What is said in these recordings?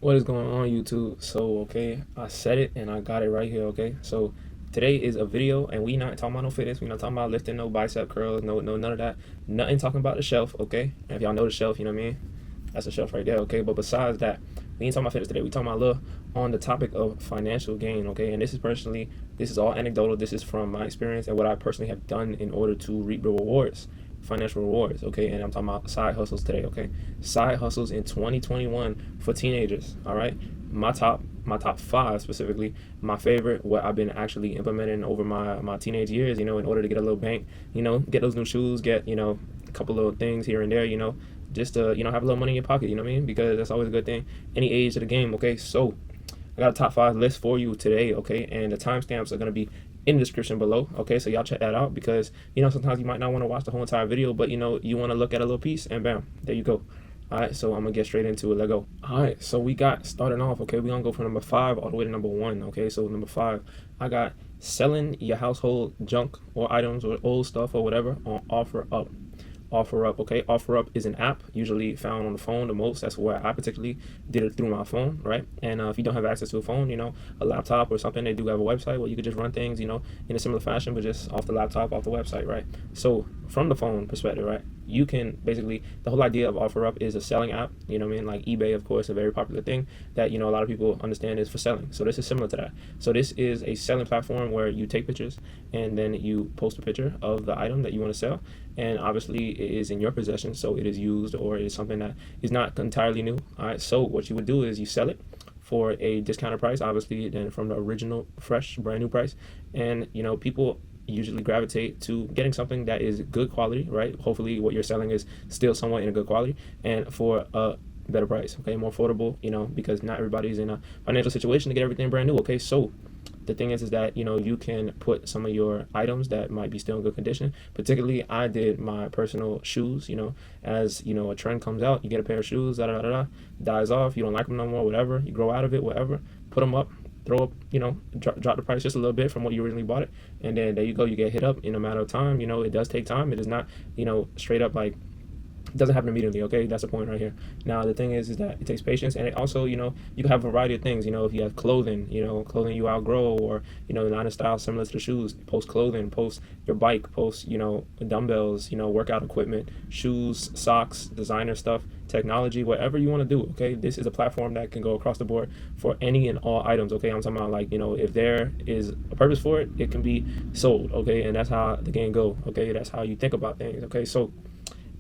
What is going on, YouTube? So, okay, I said it and I got it right here, okay? So, today is a video and we not talking about no fitness. We not talking about lifting no bicep curls, no, none of that. Nothing talking about the shelf, okay? And if y'all know the shelf, you know what I mean? That's a shelf right there, okay? But besides that, we ain't talking about fitness today. We talking about a little on the topic of financial gain, okay? And this is all anecdotal. This is from my experience and what I personally have done in order to reap the rewards, financial rewards, okay? And I'm talking about side hustles today, okay? Side hustles in 2021 for teenagers, all right? My top five specifically, my favorite, what I've been actually implementing over my teenage years, in order to get a little bank, get those new shoes, get, a couple little things here and there, just to, have a little money in your pocket, you know what I mean? Because that's always a good thing, any age of the game, okay? So I got a top five list for you today, okay? And the timestamps are going to be in the description below, okay? So y'all check that out because, sometimes you might not want to watch the whole entire video, but, you want to look at a little piece and bam, there you go. All right, so I'm going to get straight into it. Let's go. All right, so we got starting off, okay? We're going to go from number 5 all the way to number 1, okay? So number 5, I got selling your household junk or items or old stuff or whatever on OfferUp. OfferUp, okay? OfferUp is an app usually found on the phone the most. That's where I particularly did it through my phone, right? And if you don't have access to a phone, a laptop or something, they do have a website where you could just run things, in a similar fashion, but just off the laptop, off the website, right? So from the phone perspective, right, you can basically, the whole idea of OfferUp is a selling app, like eBay, of course, a very popular thing that, a lot of people understand is for selling. So this is similar to that. So this is a selling platform where you take pictures and then you post a picture of the item that you want to sell. And obviously it is in your possession, so it is used or it is something that is not entirely new. All right, so what you would do is you sell it for a discounted price, obviously, then from the original, fresh, brand new price. And, people usually gravitate to getting something that is good quality, right? Hopefully what you're selling is still somewhat in a good quality and for a better price, okay? More affordable, because not everybody's in a financial situation to get everything brand new, okay? So the thing is that, you can put some of your items that might be still in good condition. Particularly, I did my personal shoes, as, a trend comes out, you get a pair of shoes, dies off, you don't like them no more, whatever, you grow out of it, whatever, put them up, throw up, drop the price just a little bit from what you originally bought it. And then there you go, you get hit up in a matter of time. It does take time. It is not, straight up like, it doesn't happen immediately, okay? That's the point right here. Now, the thing is that it takes patience, and it also, you can have a variety of things. If you have clothing, clothing you outgrow, or, not a style similar to the shoes, post clothing, post your bike, post, dumbbells, workout equipment, shoes, socks, designer stuff, technology, whatever you want to do, okay? This is a platform that can go across the board for any and all items, okay? I'm talking about, like, if there is a purpose for it, it can be sold, okay? And that's how the game go, okay? That's how you think about things, okay? So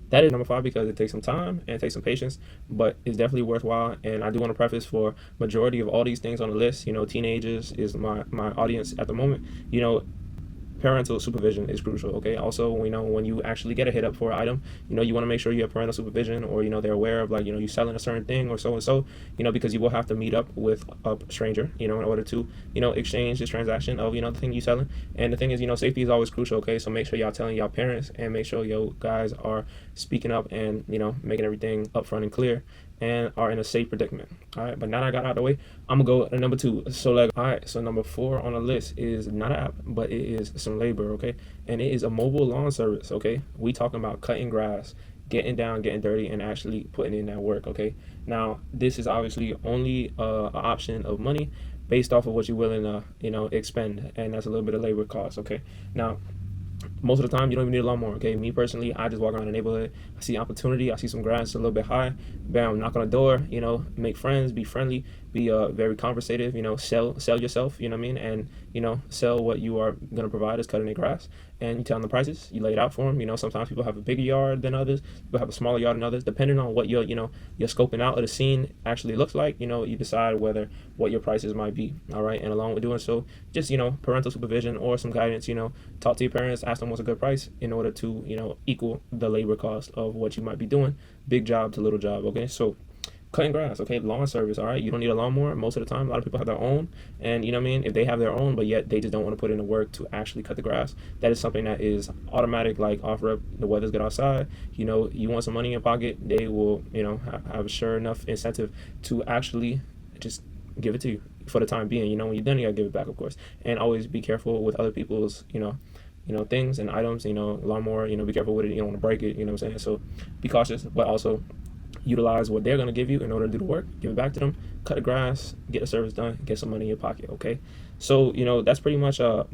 that is number 5 because it takes some time and it takes some patience, but it's definitely worthwhile. And I do want to preface for majority of all these things on the list, teenagers is my audience at the moment. Parental supervision is crucial, okay? Also, when you actually get a hit up for an item, you want to make sure you have parental supervision, or, they're aware of, like, you selling a certain thing or so and so, because you will have to meet up with a stranger, in order to, exchange this transaction of, the thing you selling. And the thing is, safety is always crucial, okay? So make sure y'all telling y'all parents and make sure you guys are speaking up and, making everything upfront and clear and are in a safe predicament. All right, but now that I got out of the way, I'm gonna go to number 2. So, like, all right, so number 4 on the list is not an app, but it is some labor, okay? And it is a mobile lawn service, okay? We talking about cutting grass, getting down, getting dirty, and actually putting in that work, okay? Now, this is obviously only an option of money based off of what you're willing to, expend, and that's a little bit of labor cost, okay? Now, most of the time, you don't even need a lawnmower, okay? Me personally, I just walk around the neighborhood. I see opportunity. I see some grass a little bit high. Bam, knock on the door, make friends, be friendly, be very conversative, sell yourself, you know what I mean? And, sell what you are going to provide as cutting the grass. And you tell them the prices. You lay it out for them. Sometimes people have a bigger yard than others. People have a smaller yard than others. Depending on what your scoping out of the scene actually looks like, you decide what your prices might be, all right? And along with doing so, just, parental supervision or some guidance, talk to your parents, ask them what's a good price in order to, equal the labor cost of what you might be doing. Big job to little job, okay? So cutting grass, okay, lawn service, all right? You don't need a lawnmower most of the time. A lot of people have their own, and you know what I mean? If they have their own, but yet they just don't want to put in the work to actually cut the grass, that is something that is automatic, like OfferUp, the weather's good outside, you want some money in your pocket, they will, have a sure enough incentive to actually just give it to you for the time being. When you're done, you gotta give it back, of course. And always be careful with other people's, things and items, lawnmower, be careful with it. You don't want to break it, what I'm saying? So be cautious, but also utilize what they're going to give you in order to do the work, give it back to them, cut the grass, get the service done, get some money in your pocket. Okay, so that's pretty much a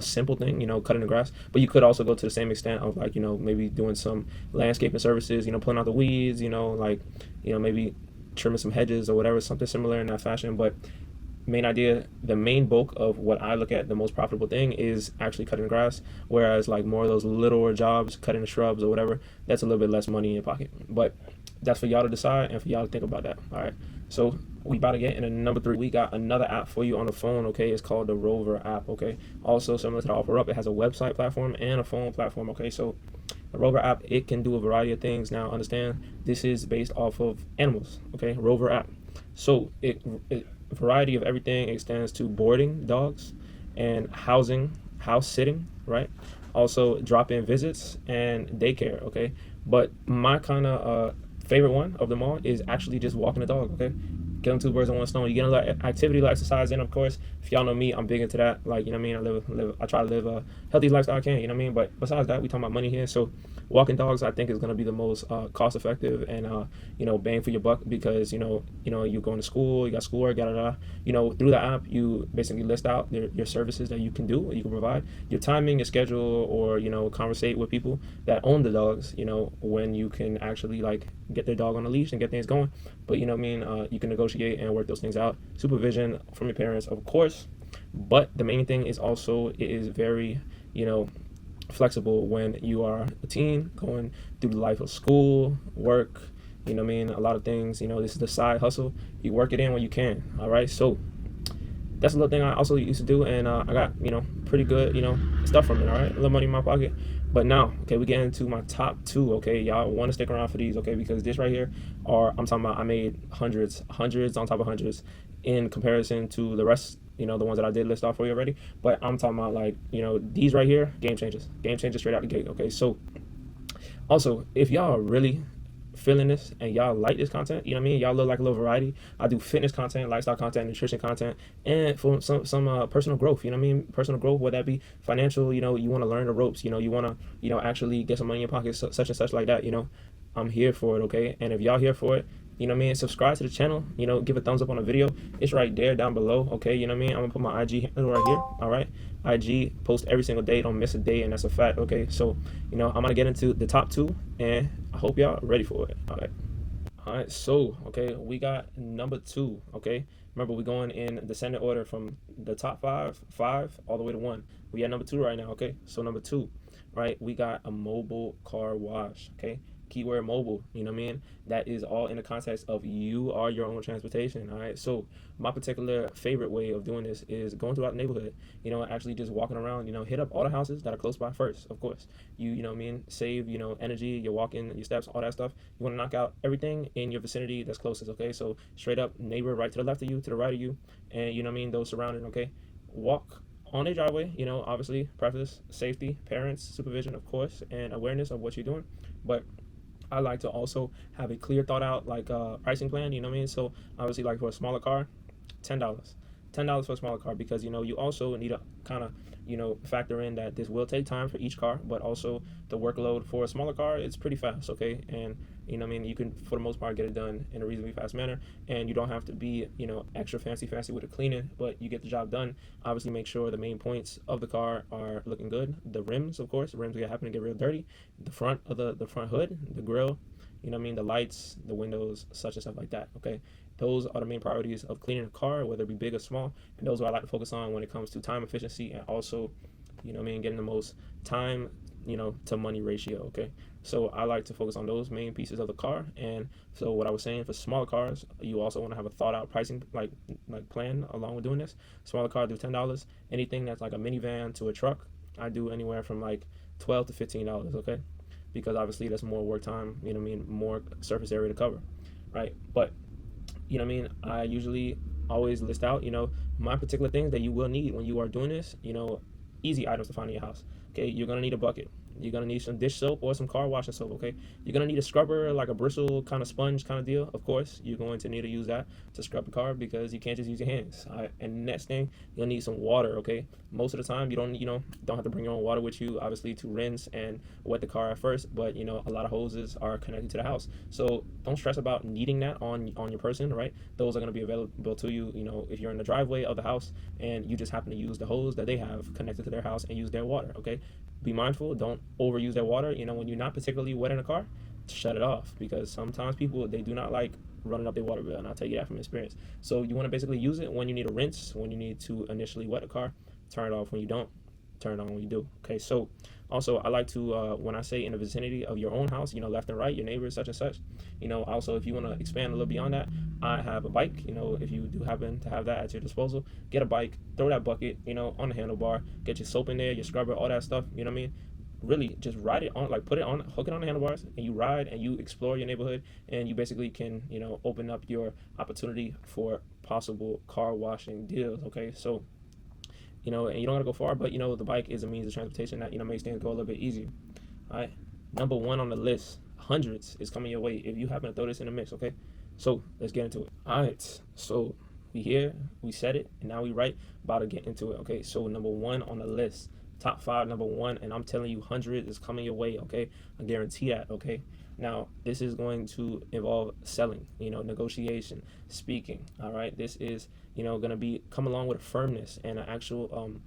simple thing, cutting the grass. But you could also go to the same extent of like maybe doing some landscaping services, pulling out the weeds, like maybe trimming some hedges or whatever, something similar in that fashion. But the main bulk of what I look at, the most profitable thing is actually cutting the grass. Whereas like more of those littler jobs, cutting the shrubs or whatever, that's a little bit less money in your pocket. But that's for y'all to decide and for y'all to think about that. All right. So we about to get into number 3. We got another app for you on the phone. Okay, it's called the Rover app. Okay, also similar to the OfferUp, it has a website platform and a phone platform. Okay, so the Rover app, it can do a variety of things. Now understand, this is based off of animals. Okay, Rover app. So it variety of everything extends to boarding dogs and house sitting, right? Also drop-in visits and daycare. Okay, but my kind of favorite one of them all is actually just walking the dog. Okay, killing 2 birds with 1 stone. You get a lot of activity, a lot of exercise, and of course, if y'all know me, I'm big into that. Like, I try to live a healthy lifestyle I can. But besides that, we talking about money here. So walking dogs, I think, is going to be the most cost effective and bang for your buck, because you're going to school, you got schoolwork, through the app you basically list out your services that you can do, you can provide, your timing, your schedule, or conversate with people that own the dogs, when you can actually like get their dog on a leash and get things going. But you can negotiate and work those things out. Supervision from your parents, of course, but the main thing is also it is very flexible when you are a teen going through the life of school, work, a lot of things. This is the side hustle. You work it in when you can. All right, so that's a little thing I also used to do, and I got pretty good stuff from it. All right, a little money in my pocket. But now, okay, we get into my top 2. Okay, y'all want to stick around for these, okay? Because this right here I'm talking about, I made hundreds on top of hundreds in comparison to the rest, the ones that I did list off for you already. But I'm talking about like, these right here, game changers straight out the gate. Okay, so also, if y'all are really feeling this and y'all like this content, y'all look like a little variety. I do fitness content, lifestyle content, nutrition content, and for some personal growth, personal growth, whether that be financial, you want to learn the ropes, you want to actually get some money in your pocket, such and such like that. I'm here for it. Okay, and if y'all here for it, subscribe to the channel, give a thumbs up on the video. It's right there down below. Okay, I'm gonna put my IG handle right here. All right, IG, post every single day, don't miss a day, and that's a fact. Okay, so I'm gonna get into the top 2, and I hope y'all ready for it. All right, so okay, we got number 2. Okay, remember, we're going in descending order from the top five all the way to 1. We at number 2 right now. Okay, so number 2, right, we got a mobile car wash. Okay, keyword mobile, that is all in the context of you are your own transportation. All right, so my particular favorite way of doing this is going throughout the neighborhood, actually just walking around, hit up all the houses that are close by first. Of course, save energy, your walking, your steps, all that stuff. You want to knock out everything in your vicinity that's closest. Okay, so straight up neighbor right to the left of you, to the right of you, and those surrounding. Okay, walk on a driveway, obviously preface safety, parents, supervision, of course, and awareness of what you're doing. But I like to also have a clear thought out like pricing plan, so obviously like for a smaller car, $10 for a smaller car, because you also need to kind of factor in that this will take time for each car, but also the workload for a smaller car, it's pretty fast. Okay, and you can for the most part get it done in a reasonably fast manner, and you don't have to be extra fancy with the cleaning, but you get the job done. Obviously make sure the main points of the car are looking good. The rims, of course, the rims happen to get real dirty. The front of the front hood, the grill, the lights, the windows, such and stuff like that. Okay, those are the main priorities of cleaning a car, whether it be big or small, and those are what I like to focus on when it comes to time efficiency, and also getting the most time to money ratio. Okay, so I like to focus on those main pieces of the car. And so what I was saying, for smaller cars, you also want to have a thought out pricing like plan along with doing this. Smaller car, do $10. Anything that's like a minivan to a truck, I do anywhere from like $12 to $15. Okay, because obviously that's more work time, more surface area to cover, right? But I usually always list out my particular things that you will need when you are doing this. Easy items to find in your house. Okay, you're gonna need a bucket. You're gonna need some dish soap or some car washing soap. Okay, you're gonna need a scrubber, like a bristle kind of sponge kind of deal. Of course, you're going to need to use that to scrub the car because you can't just use your hands. All right, and next thing, you'll need some water. Okay, most of the time you don't have to bring your own water with you, obviously, to rinse and wet the car at first. But a lot of hoses are connected to the house, so don't stress about needing that on your person. Right, those are gonna be available to you. If you're in the driveway of the house and you just happen to use the hose that they have connected to their house and use their water. Okay, be mindful, don't overuse their water. When you're not particularly wet in a car, shut it off, because sometimes people, they do not like running up their water bill, and I'll tell you that from experience. So you want to basically use it when you need a rinse, when you need to initially wet a car, turn it off when you don't, turn it on when you do. Okay, so also I like to, when I say in the vicinity of your own house, left and right, your neighbors, such and such. Also, if you want to expand a little beyond that, I have a bike. If you do happen to have that at your disposal, get a bike, throw that bucket, on the handlebar, get your soap in there, your scrubber, all that stuff. You know what I mean? Really just ride it on, like put it on, hook it on the handlebars, and you ride and you explore your neighborhood, and you basically can open up your opportunity for possible car washing deals. Okay, so and you don't gotta go far, but the bike is a means of transportation that makes things go a little bit easier. All right, number one on the list, hundreds, is coming your way if you happen to throw this in the mix. Okay, so let's get into it. All right, so we here, we said it, and now we about to get into it. Okay, so number one on the list, top five, number one, and I'm telling you, 100 is coming your way. Okay, I guarantee that. Okay, now this is going to involve selling, negotiation, speaking. All right, this is going to be come along with a firmness and an actual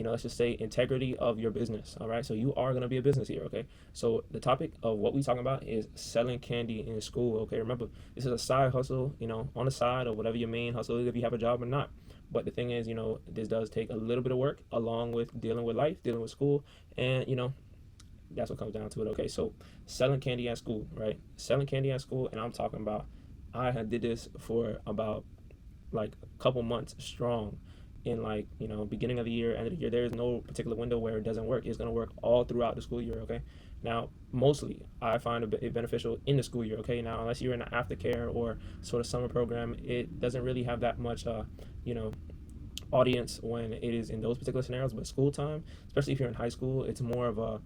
let's just say integrity of your business. All right, so you are going to be a business here. Okay, so the topic of what we talking about is selling candy in school. Okay, remember, this is a side hustle, on the side of whatever your main hustle is, if you have a job or not. But the thing is, this does take a little bit of work along with dealing with life, dealing with school, and that's what comes down to it. Okay, so selling candy at school, right? Selling candy at school, and I'm talking about, I had did this for about like a couple months strong, in beginning of the year, end of the year. There is no particular window where it doesn't work. It's going to work all throughout the school year. Okay, now mostly I find it beneficial in the school year. Okay, now unless you're in an aftercare or sort of summer program, it doesn't really have that much audience when it is in those particular scenarios. But school time, especially if you're in high school, it's more of a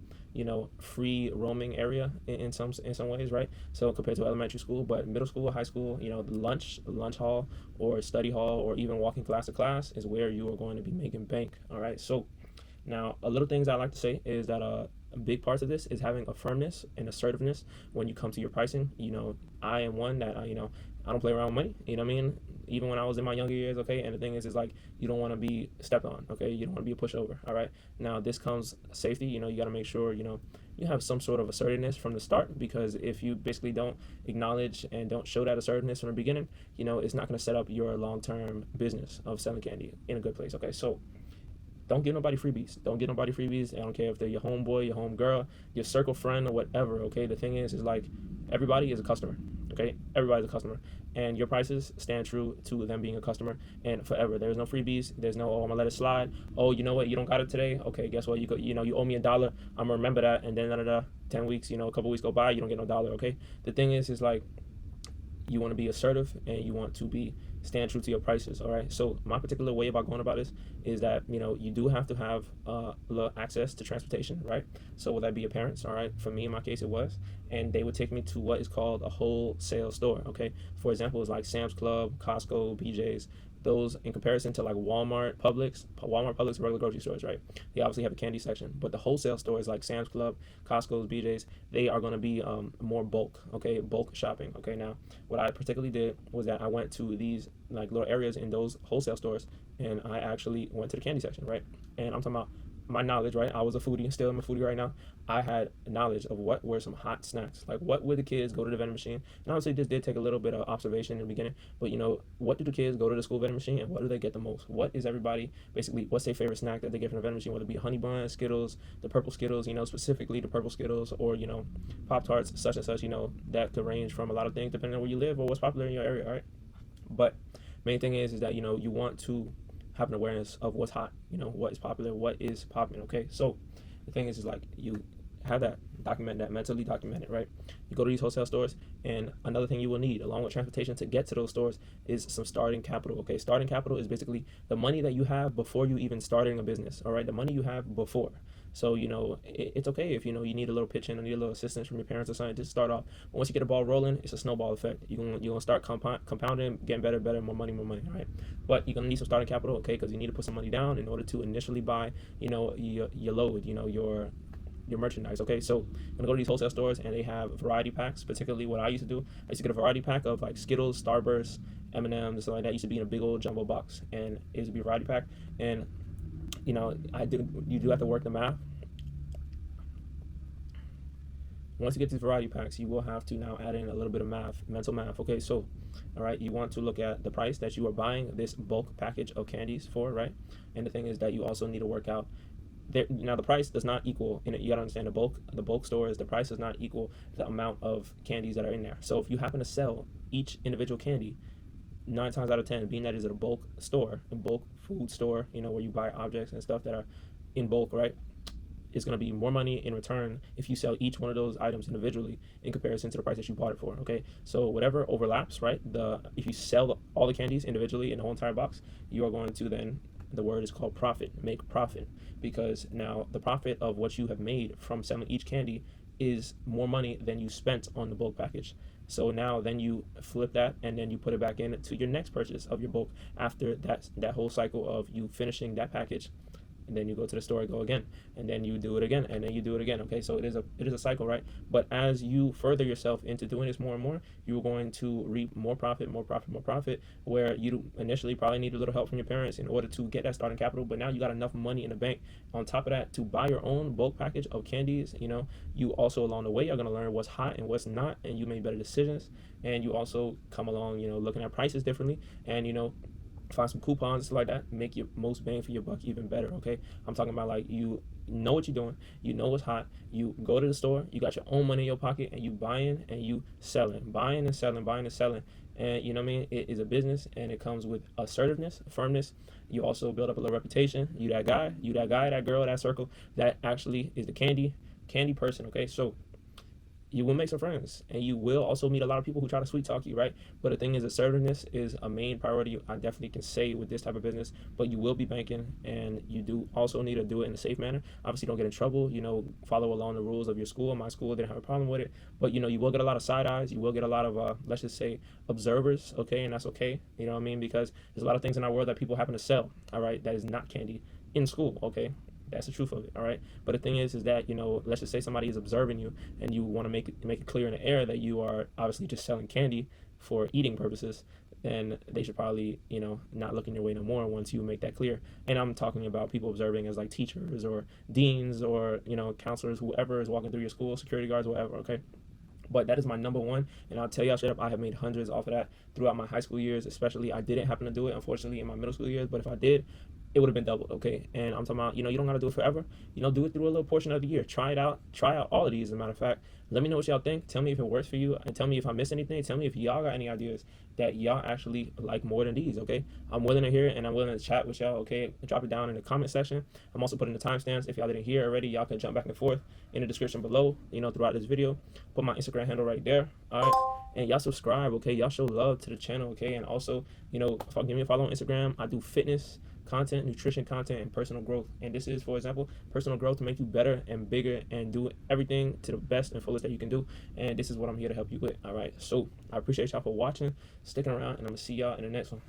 free roaming area in some ways, right? So compared to elementary school, but middle school, high school, the lunch hall or study hall or even walking class to class is where you are going to be making bank. All right, so now a little things I like to say is that a big part of this is having a firmness and assertiveness when you come to your pricing. I am one that I don't play around with money. You know what I mean? Even when I was in my younger years. Okay, and the thing is like, you don't want to be stepped on. Okay, you don't want to be a pushover. All right, now this comes safety. You got to make sure you have some sort of assertiveness from the start, because if you basically don't acknowledge and don't show that assertiveness from the beginning, it's not going to set up your long-term business of selling candy in a good place. Okay, so don't give nobody freebies. Don't give nobody freebies. I don't care if they're your homeboy, your homegirl, your circle friend, or whatever. Okay, the thing is like, everybody is a customer. Okay, everybody's a customer, and your prices stand true to them being a customer and forever. There's no freebies. There's no, oh, I'm gonna let it slide. Oh, you know what? You don't got it today. Okay, guess what? You owe me $1. I'm gonna remember that, and then 10 weeks, a couple weeks go by, you don't get no dollar. Okay, the thing is like, you want to be assertive and you want to stand true to your prices. All right, so my particular way about going about this is that you do have to have access to transportation, right? So will that be your parents? All right, for me in my case it was, and they would take me to what is called a wholesale store. Okay, for example, it's like Sam's Club, Costco, BJ's. Those, in comparison to like Walmart, Publix, regular grocery stores, right? They obviously have a candy section, but the wholesale stores like Sam's Club, Costco's, BJ's, they are going to be more bulk. Okay, bulk shopping. Okay, now what I particularly did was that I went to these like little areas in those wholesale stores, and I actually went to the candy section, right? And I'm talking about my knowledge, right? I was a foodie, still am a foodie right now. I had knowledge of what were some hot snacks, like what would the kids go to the vending machine. And obviously this did take a little bit of observation in the beginning, but what do the kids go to the school vending machine and what do they get the most? What is everybody basically, what's their favorite snack that they get from the vending machine, whether it be honey bun, Skittles, the purple Skittles, specifically the purple Skittles, or Pop Tarts, such and such. That could range from a lot of things depending on where you live or what's popular in your area. All right, but main thing is that you want to have an awareness of what's hot, what is popular, what is popping. Okay, so the thing is like, you have that document that, mentally document it, right? You go to these wholesale stores, and another thing you will need, along with transportation to get to those stores, is some starting capital, okay? Starting capital is basically the money that you have before you even starting a business, all right? The money you have before. So, it's okay if, you need a little pitching or need a little assistance from your parents or something to start off. But once you get the ball rolling, it's a snowball effect. You're gonna start compounding, getting better, more money, right? But you're gonna need some starting capital, okay? Because you need to put some money down in order to initially buy, your load, your merchandise, okay? So I'm gonna go to these wholesale stores, and they have variety packs. Particularly what I used to do, I used to get a variety pack of like Skittles, Starburst, M&Ms, stuff like that. It used to be in a big old jumbo box, and it used to be a variety pack. And you do have to work the math. Once you get these variety packs, you will have to now add in a little bit of math, mental math. Okay, so, all right, you want to look at the price that you are buying this bulk package of candies for, right? And the thing is that you also need to work out there. Now, the price does not equal, and you gotta understand the bulk stores, the price does not equal the amount of candies that are in there. So if you happen to sell each individual candy, 9 times out of 10, being that is a bulk store, a bulk food store, where you buy objects and stuff that are in bulk, right? It's going to be more money in return if you sell each one of those items individually in comparison to the price that you bought it for, okay? So whatever overlaps, right? If you sell all the candies individually in the whole entire box, you are going to then, the word is called profit, make profit, because now the profit of what you have made from selling each candy is more money than you spent on the bulk package. So now then you flip that, and then you put it back into your next purchase of your bulk after that whole cycle of you finishing that package. And then you go to the store, go again, and then you do it again, and then you do it again. Okay, so it is a cycle, right? But as you further yourself into doing this more and more, you're going to reap more profit, where you initially probably need a little help from your parents in order to get that starting capital. But now you got enough money in the bank on top of that to buy your own bulk package of candies. You also along the way are going to learn what's hot and what's not, and you make better decisions. And you also come along, looking at prices differently, and find some coupons like that, make your most bang for your buck even better, okay? I'm talking about like you know what you're doing, you know what's hot, you go to the store, you got your own money in your pocket, and you buying and you selling, buying and selling, and you know what I mean? It is a business, and it comes with assertiveness, firmness. You also build up a little reputation. You that guy, that girl, that circle that actually is the candy person, okay? So you will make some friends, and you will also meet a lot of people who try to sweet talk you, right? But the thing is, assertiveness is a main priority. I definitely can say with this type of business, but you will be banking, and you do also need to do it in a safe manner. Obviously, don't get in trouble. Follow along the rules of your school. My school didn't have a problem with it, but you will get a lot of side eyes. You will get a lot of let's just say observers, okay? And that's okay. You know what I mean? Because there's a lot of things in our world that people happen to sell, all right? That is not candy in school, okay? That's the truth of it, all right? But the thing is that, let's just say somebody is observing you, and you want to make it clear in the air that you are obviously just selling candy for eating purposes, then they should probably, not look in your way no more once you make that clear. And I'm talking about people observing as like teachers or deans or, counselors, whoever is walking through your school, security guards, whatever, okay? But that is my number one, and I'll tell y'all straight up, I have made hundreds off of that throughout my high school years, especially. I didn't happen to do it, unfortunately, in my middle school years, but if I did, it would have been doubled, okay? And I'm talking about, you don't got to do it forever. Do it through a little portion of the year. Try it out. Try out all of these, as a matter of fact. Let me know what y'all think. Tell me if it works for you, and tell me if I missed anything. Tell me if y'all got any ideas that y'all actually like more than these, okay? I'm willing to hear it, and I'm willing to chat with y'all, okay? Drop it down in the comment section. I'm also putting the timestamps. If y'all didn't hear already, y'all can jump back and forth in the description below, throughout this video. Put my Instagram handle right there, all right? And y'all subscribe, okay? Y'all show love to the channel, okay? And also, give me a follow on Instagram. I do fitness content, nutrition content, and personal growth. And this is, for example, personal growth to make you better and bigger and do everything to the best and fullest that you can do. And this is what I'm here to help you with, all right? So I appreciate y'all for watching, sticking around, and I'm going to see y'all in the next one.